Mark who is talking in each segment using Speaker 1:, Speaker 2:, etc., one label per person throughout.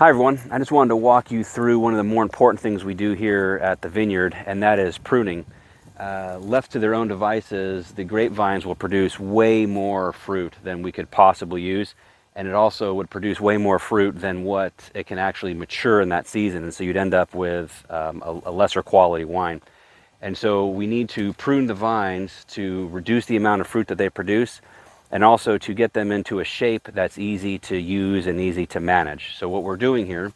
Speaker 1: Hi everyone, I just wanted to walk you through one of the more important things we do here at the vineyard, and that is pruning. Left to their own devices, the grapevines will produce way more fruit than we could possibly use, and it also would produce way more fruit than what it can actually mature in that season, and so you'd end up with a lesser quality wine. And so we need to prune the vines to reduce the amount of fruit that they produce, and also to get them into a shape that's easy to use and easy to manage. So what we're doing here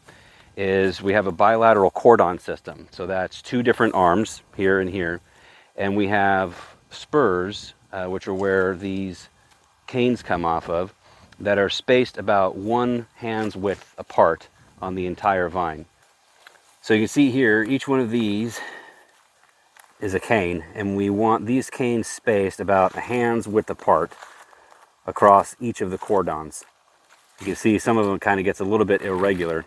Speaker 1: is we have a bilateral cordon system. So that's two different arms, here and here, and we have spurs, which are where these canes come off of, that are spaced about 1 hand's width apart on the entire vine. So you can see here, each one of these is a cane, and we want these canes spaced about a hand's width apart across each of the cordons. You can see some of them kind of gets a little bit irregular.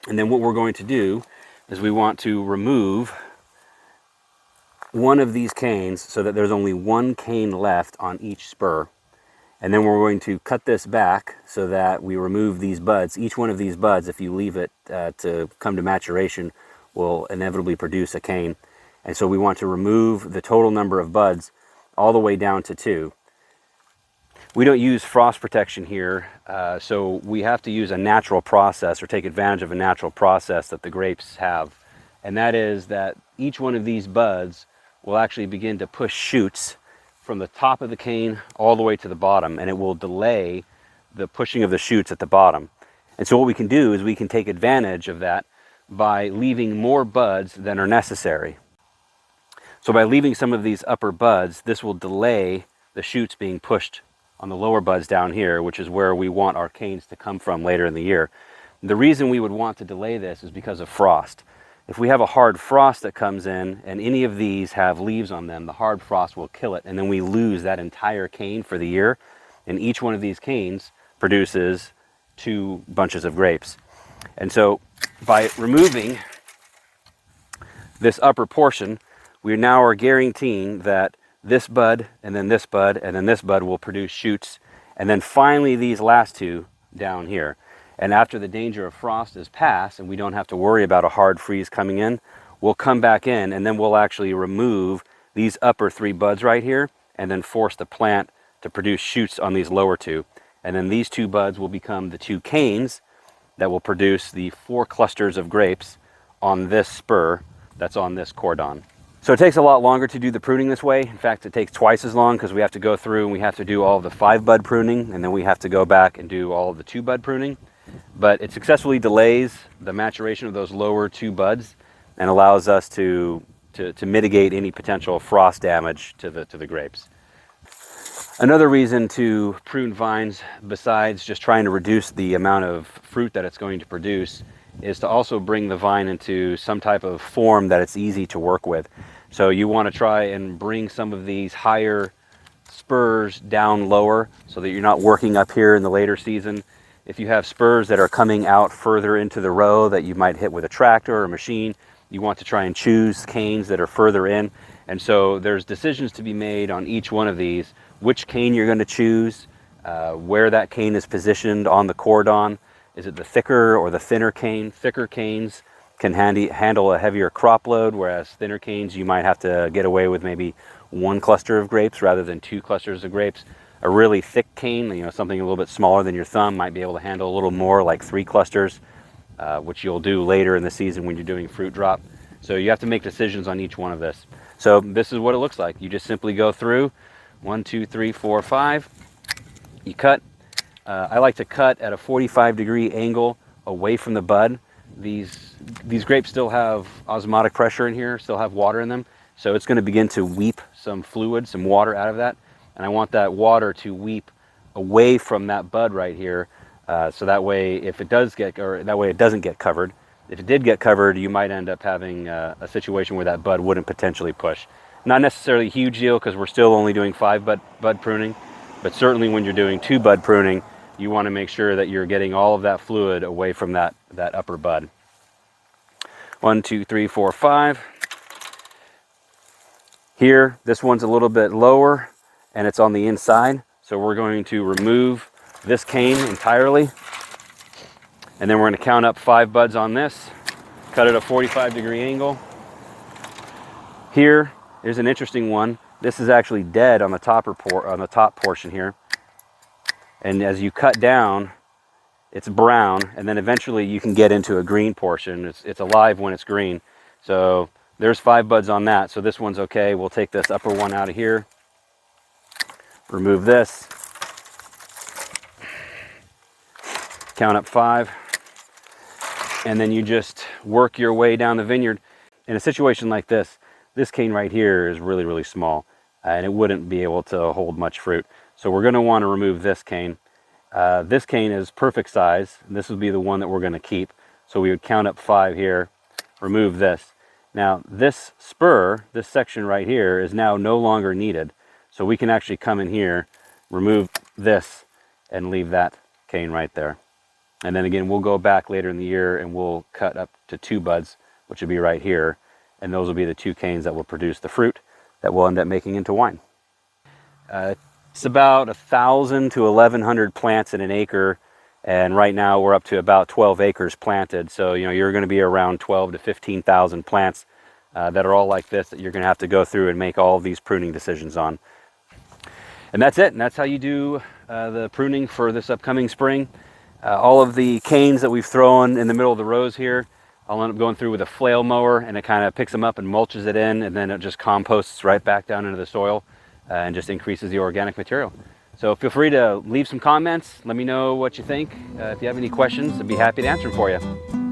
Speaker 1: And then what we're going to do is we want to remove one of these canes so that there's only one cane left on each spur. And then we're going to cut this back so that we remove these buds. Each one of these buds, if you leave it to come to maturation, will inevitably produce a cane. And so we want to remove the total number of buds all the way down to 2. We don't use frost protection here, so we have to use a natural process or take advantage of a natural process that the grapes have. And that is that each one of these buds will actually begin to push shoots from the top of the cane all the way to the bottom, and it will delay the pushing of the shoots at the bottom. And so what we can do is we can take advantage of that by leaving more buds than are necessary. So by leaving some of these upper buds, this will delay the shoots being pushed on the lower buds down here, which is where we want our canes to come from later in the year. The reason we would want to delay this is because of frost. If we have a hard frost that comes in and any of these have leaves on them, the hard frost will kill it, and then we lose that entire cane for the year, and each one of these canes produces 2 bunches of grapes. And so by removing this upper portion, we now are guaranteeing that this bud, and then this bud, and then this bud will produce shoots, and then finally these last 2 down here. And after the danger of frost is past and we don't have to worry about a hard freeze coming in, we'll come back in and then we'll actually remove these upper 3 buds right here and then force the plant to produce shoots on these lower 2. And then these 2 buds will become the 2 canes that will produce the 4 clusters of grapes on this spur that's on this cordon. So it takes a lot longer to do the pruning this way. In fact, it takes twice as long because we have to go through and we have to do all of the 5 bud pruning, and then we have to go back and do all of the 2 bud pruning. But it successfully delays the maturation of those lower 2 buds and allows us to mitigate any potential frost damage to the grapes. Another reason to prune vines, besides just trying to reduce the amount of fruit that it's going to produce, is to also bring the vine into some type of form that it's easy to work with. So you want to try and bring some of these higher spurs down lower so that you're not working up here in the later season. If you have spurs that are coming out further into the row that you might hit with a tractor or a machine, you want to try and choose canes that are further in. And so there's decisions to be made on each one of these, which cane you're going to choose, where that cane is positioned on the cordon. Is it the thicker or the thinner cane? Thicker canes can handle a heavier crop load, whereas thinner canes you might have to get away with maybe 1 cluster of grapes rather than 2 clusters of grapes. A really thick cane, something a little bit smaller than your thumb, might be able to handle a little more, like 3 clusters, which you'll do later in the season when you're doing fruit drop. So you have to make decisions on each one of this. So this is what it looks like. You just simply go through 1, 2, 3, 4, 5. You cut. I like to cut at a 45-degree angle away from the bud. These grapes still have osmotic pressure in here, still have water in them, so it's going to begin to weep some fluid, some water out of that, and I want that water to weep away from that bud right here, so that way if it does get, or that way it doesn't get covered. If it did get covered, you might end up having a situation where that bud wouldn't potentially push. Not necessarily a huge deal because we're still only doing 5 bud pruning, but certainly when you're doing 2 bud pruning, you want to make sure that you're getting all of that fluid away from that upper bud. 1, 2, 3, 4, 5. Here, this one's a little bit lower and it's on the inside. So we're going to remove this cane entirely. And then we're going to count up 5 buds on this, cut it a 45-degree angle. Here is an interesting one. This is actually dead on the top portion here. And as you cut down, it's brown, and then eventually you can get into a green portion. It's alive when it's green. So there's 5 buds on that. So this one's okay. We'll take this upper one out of here. Remove this. Count up 5. And then you just work your way down the vineyard. In a situation like this cane right here is really, really small, and it wouldn't be able to hold much fruit. So we're going to want to remove this cane. This cane is perfect size, and this would be the one that we're going to keep. So we would count up 5 here, remove this. Now this spur, this section right here, is now no longer needed. So we can actually come in here, remove this, and leave that cane right there. And then again, we'll go back later in the year and we'll cut up to 2 buds, which would be right here. And those will be the 2 canes that will produce the fruit that we'll end up making into wine. It's about 1,000 to 1,100 plants in an acre. And right now we're up to about 12 acres planted. So, you know, you're going to be around 12 to 15,000 plants that are all like this that you're going to have to go through and make all of these pruning decisions on. And that's it. And that's how you do the pruning for this upcoming spring. All of the canes that we've thrown in the middle of the rows here, I'll end up going through with a flail mower, and it kind of picks them up and mulches it in, and then it just composts right back down into the soil and just increases the organic material. So feel free to leave some comments. Let me know what you think. If you have any questions, I'd be happy to answer them for you.